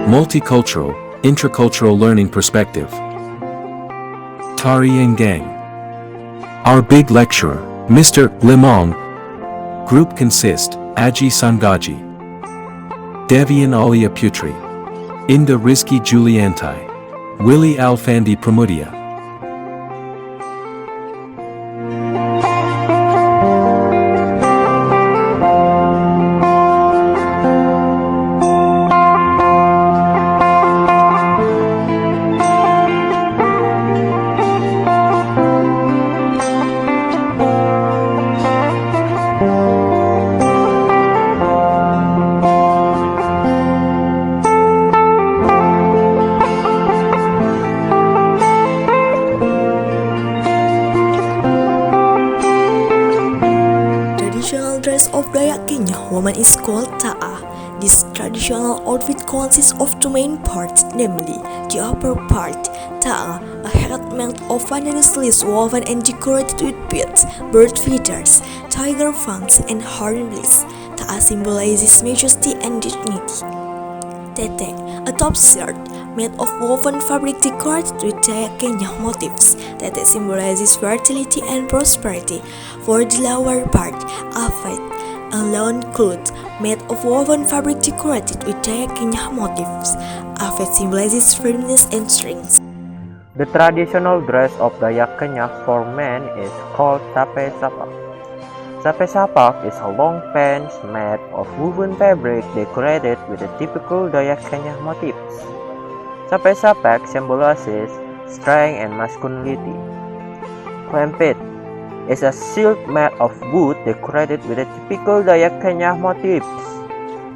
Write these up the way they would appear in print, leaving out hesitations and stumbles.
Multicultural, intercultural learning perspective. Tari Enggang. Our big lecturer, Mr. Limong. Group consist, Aji Sangaji, Devian Alia Putri, Inda Rizki Juliantai, Willie Alfandi Pramudia. Traditional dress of Dayak Kenya woman is called ta'a. This traditional outfit consists of two main parts, namely the upper part, ta'a, a hat made of vanilla sleeves woven and decorated with beads, bird feathers, tiger fangs, and hornbills. Ta'a symbolizes majesty and dignity. Tete, a top shirt made of woven fabric decorated with Dayak Kenya motifs. Tete symbolizes fertility and prosperity. For the lower part, Afet, a lawn cloth made of woven fabric decorated with Dayak Kenya motifs. Afet symbolizes firmness and strength. The traditional dress of Dayak Kenya for men is called sape sapak. Sape sapak is a long pants made of woven fabric decorated with the typical Dayak Kenya motifs. Sape sapak symbolizes strength and masculinity. Klempit is a shield made of wood decorated with the typical Dayak Kenya motifs.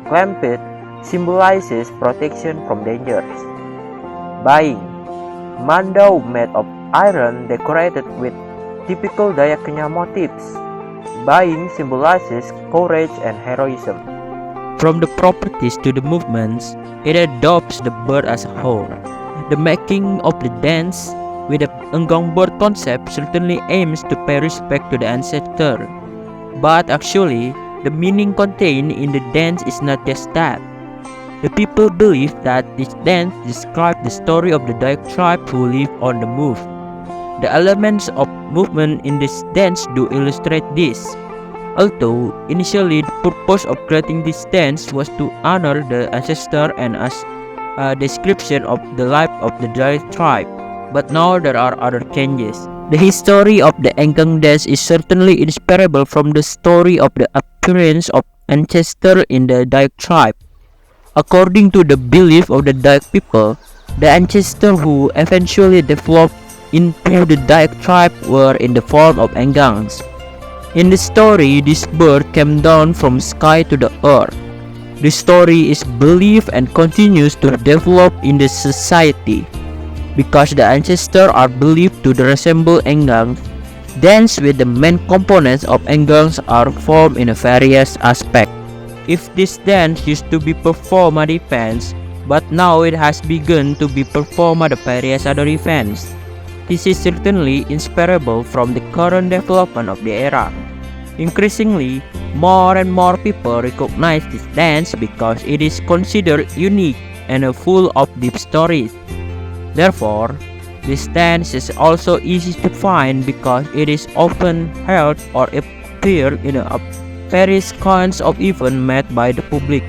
Klempit symbolizes protection from dangers. Baing, mandau made of iron decorated with typical Dayak Kenya motifs. Baing symbolizes courage and heroism. From the properties to the movements, it adopts the bird as a whole. The making of the dance with the Enggang bird concept certainly aims to pay respect to the ancestor. But actually, the meaning contained in the dance is not just that. The people believe that this dance describes the story of the Dayak tribe who live on the move. The elements of movement in this dance do illustrate this. Although initially the purpose of creating this dance was to honor the ancestor and as a description of the life of the Dayak tribe, but now there are other changes. The history of the Enggang dance is certainly inseparable from the story of the appearance of ancestor in the Dayak tribe. According to the belief of the Dayak people, the ancestor who eventually developed into the Dayak tribe were in the form of Enggangs. In the story, this bird came down from sky to the earth. The story is believed and continues to develop in the society. Because the ancestors are believed to resemble Enggang, dance with the main components of Enggangs are formed in a various aspects. If this dance used to be performed at events, but now it has begun to be performed at various other events. This is certainly inseparable from the current development of the era. Increasingly, more and more people recognize this dance because it is considered unique and full of deep stories. Therefore, this dance is also easy to find because it is often held or appear in various kinds of events made by the public.